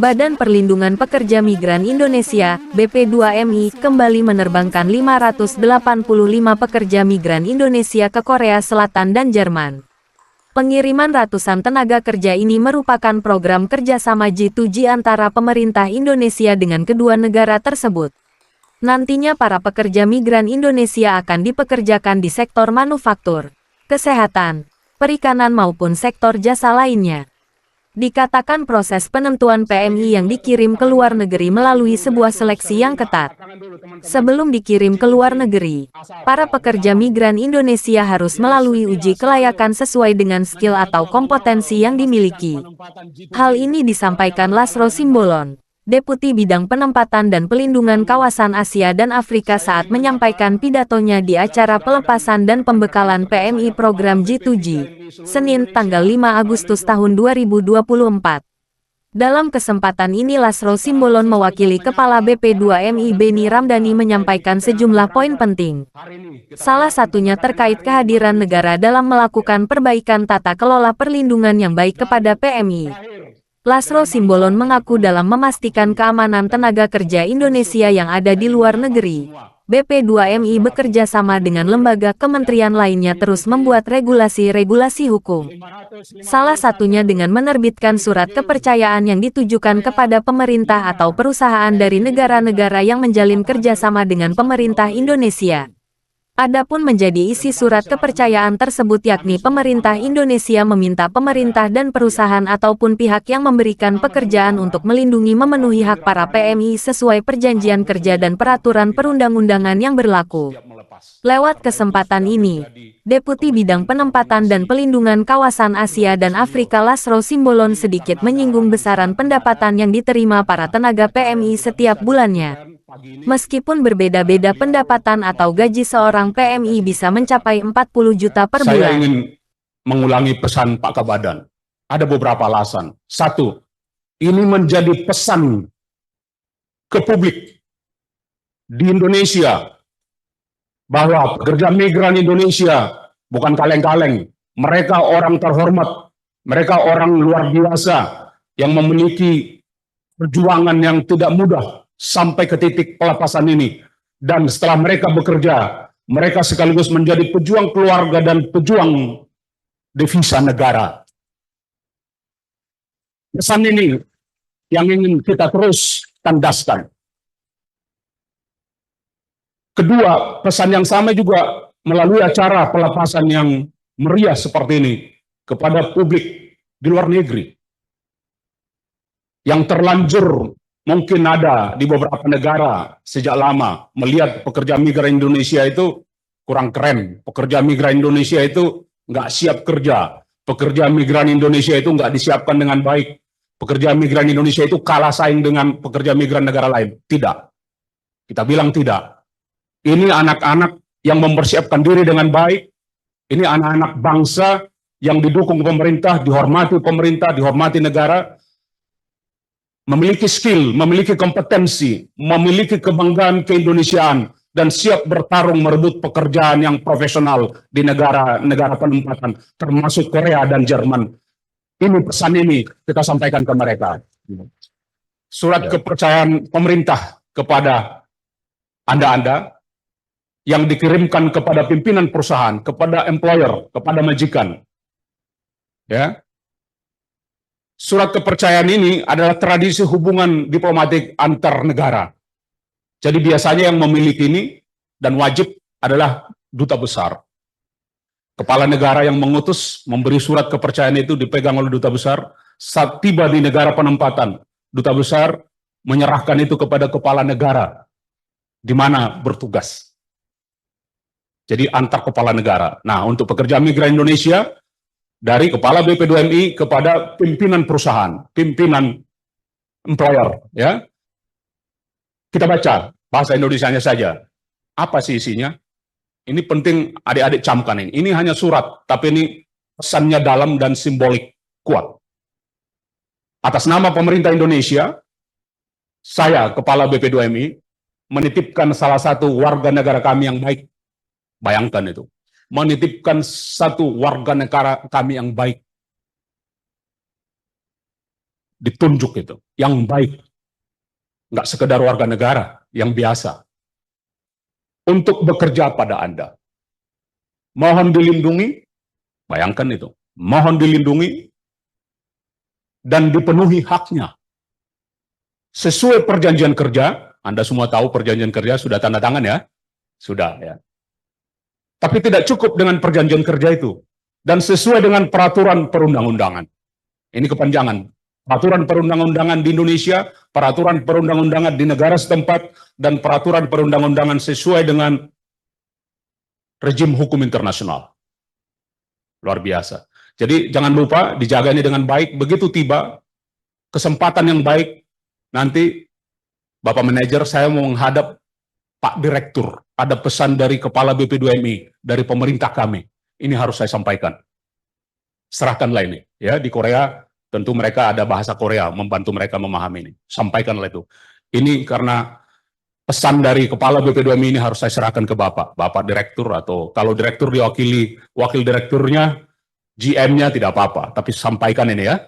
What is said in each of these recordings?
Badan Perlindungan Pekerja Migran Indonesia, BP2MI, kembali menerbangkan 585 pekerja migran Indonesia ke Korea Selatan dan Jerman. Pengiriman ratusan tenaga kerja ini merupakan program kerjasama G2G antara pemerintah Indonesia dengan kedua negara tersebut. Nantinya para pekerja migran Indonesia akan dipekerjakan di sektor manufaktur, kesehatan, perikanan maupun sektor jasa lainnya. Dikatakan proses penentuan PMI yang dikirim ke luar negeri melalui sebuah seleksi yang ketat. Sebelum dikirim ke luar negeri, para pekerja migran Indonesia harus melalui uji kelayakan sesuai dengan skill atau kompetensi yang dimiliki. Hal ini disampaikan Lasro Simbolon, Deputi Bidang Penempatan dan Pelindungan Kawasan Asia dan Afrika saat menyampaikan pidatonya di acara pelepasan dan pembekalan PMI program G2G, Senin tanggal 5 Agustus tahun 2024. Dalam kesempatan ini Lasro Simbolon mewakili Kepala BP2MI Beni Ramdhani menyampaikan sejumlah poin penting. Salah satunya terkait kehadiran negara dalam melakukan perbaikan tata kelola perlindungan yang baik kepada PMI. Lasro Simbolon mengaku dalam memastikan keamanan tenaga kerja Indonesia yang ada di luar negeri, BP2MI bekerja sama dengan lembaga kementerian lainnya terus membuat regulasi-regulasi hukum. Salah satunya dengan menerbitkan surat kepercayaan yang ditujukan kepada pemerintah atau perusahaan dari negara-negara yang menjalin kerjasama dengan pemerintah Indonesia. Adapun menjadi isi surat kepercayaan tersebut yakni pemerintah Indonesia meminta pemerintah dan perusahaan ataupun pihak yang memberikan pekerjaan untuk melindungi memenuhi hak para PMI sesuai perjanjian kerja dan peraturan perundang-undangan yang berlaku. Lewat kesempatan ini, Deputi Bidang Penempatan dan Pelindungan Kawasan Asia dan Afrika Lasro Simbolon sedikit menyinggung besaran pendapatan yang diterima para tenaga PMI setiap bulannya. Meskipun berbeda-beda pendapatan atau gaji seorang PMI bisa mencapai 40 juta per bulan. Saya ingin mengulangi pesan Pak Kabadan. Ada beberapa alasan. Satu, ini menjadi pesan ke publik di Indonesia bahwa pekerja migran Indonesia bukan kaleng-kaleng. Mereka orang terhormat, mereka orang luar biasa yang memiliki perjuangan yang tidak mudah sampai ke titik pelepasan ini. Dan setelah mereka bekerja, mereka sekaligus menjadi pejuang keluarga dan pejuang devisa negara. Pesan ini yang ingin kita terus tandaskan. Kedua, pesan yang sama juga melalui acara pelepasan yang meriah seperti ini kepada publik di luar negeri yang terlanjur mungkin ada di beberapa negara sejak lama melihat pekerja migran Indonesia itu kurang keren, pekerja migran Indonesia itu nggak siap kerja, pekerja migran Indonesia itu nggak disiapkan dengan baik, pekerja migran Indonesia itu kalah saing dengan pekerja migran negara lain. Tidak, kita bilang tidak. Ini anak-anak yang mempersiapkan diri dengan baik, ini anak-anak bangsa yang didukung pemerintah, dihormati negara, memiliki skill, memiliki kompetensi, memiliki kebanggaan keindonesiaan, dan siap bertarung merebut pekerjaan yang profesional di negara-negara penempatan, termasuk Korea dan Jerman. Ini pesan ini kita sampaikan ke mereka. Surat kepercayaan pemerintah kepada Anda-Anda yang dikirimkan kepada pimpinan perusahaan, kepada employer, kepada majikan. Ya. Surat kepercayaan ini adalah tradisi hubungan diplomatik antar negara. Jadi biasanya yang memiliki ini dan wajib adalah duta besar. Kepala negara yang mengutus memberi surat kepercayaan itu dipegang oleh duta besar. Saat tiba di negara penempatan, duta besar menyerahkan itu kepada kepala negara di mana bertugas. Jadi antar kepala negara. Nah, untuk pekerja migran Indonesia, dari kepala BP2MI kepada pimpinan perusahaan, pimpinan employer, ya. Kita baca bahasa Indonesianya saja. Apa sih isinya? Ini penting adik-adik camkan ini. Ini hanya surat, tapi ini pesannya dalam dan simbolik kuat. Atas nama pemerintah Indonesia, saya, Kepala BP2MI, menitipkan salah satu warga negara kami yang baik. Bayangkan itu. Menitipkan satu warga negara kami yang baik ditunjuk itu, yang baik. Nggak sekedar warga negara, yang biasa. Untuk bekerja pada Anda. Mohon dilindungi, bayangkan itu, mohon dilindungi dan dipenuhi haknya. Sesuai perjanjian kerja, Anda semua tahu perjanjian kerja sudah tanda tangan ya? Sudah ya. Tapi tidak cukup dengan perjanjian kerja itu. Dan sesuai dengan peraturan perundang-undangan. Ini kepanjangan. Peraturan perundang-undangan di Indonesia, peraturan perundang-undangan di negara setempat, dan peraturan perundang-undangan sesuai dengan rejim hukum internasional. Luar biasa. Jadi jangan lupa dijaga ini dengan baik. Begitu tiba kesempatan yang baik, nanti Bapak Manajer, saya mau menghadap Pak Direktur. Ada pesan dari Kepala BP2MI, dari pemerintah kami. Ini harus saya sampaikan. Serahkanlah ini. Ya, di Korea tentu mereka ada bahasa Korea, membantu mereka memahami ini. Sampaikanlah itu. Ini karena pesan dari Kepala BP2MI ini harus saya serahkan ke Bapak Direktur, atau kalau Direktur diwakili Wakil Direkturnya, GM-nya tidak apa-apa, tapi sampaikan ini ya.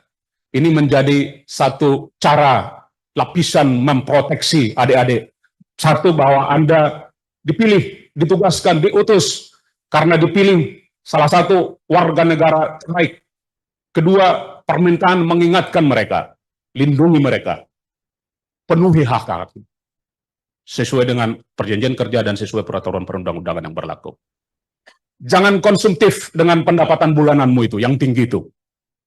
Ini menjadi satu cara lapisan memproteksi adik-adik. Satu, bahwa Anda dipilih, ditugaskan, diutus, karena dipilih salah satu warga negara terbaik. Kedua, permintaan mengingatkan mereka, lindungi mereka, penuhi hak-hak sesuai dengan perjanjian kerja dan sesuai peraturan perundang-undangan yang berlaku. Jangan konsumtif dengan pendapatan bulananmu itu, yang tinggi itu.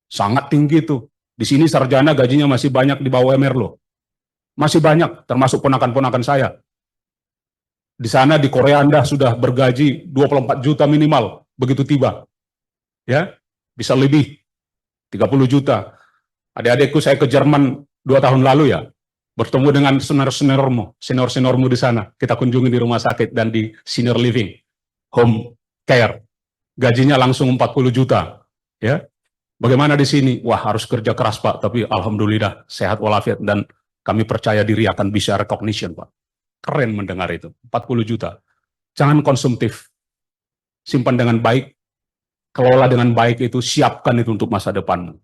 Sangat tinggi itu. Di sini sarjana gajinya masih banyak di bawah UMR loh. Masih banyak, termasuk ponakan-ponakan saya. Di sana di Korea Anda sudah bergaji 24 juta minimal, begitu tiba. Ya, bisa lebih. 30 juta. Adik-adikku, saya ke Jerman 2 tahun lalu ya, bertemu dengan senior-seniormu di sana. Kita kunjungi di rumah sakit dan di senior living, home care. Gajinya langsung 40 juta. Ya, bagaimana di sini? Wah, harus kerja keras Pak, tapi alhamdulillah sehat walafiat dan kami percaya diri akan bisa recognition Pak. Keren mendengar itu, 40 juta. Jangan konsumtif. Simpan dengan baik, kelola dengan baik itu, siapkan itu untuk masa depanmu.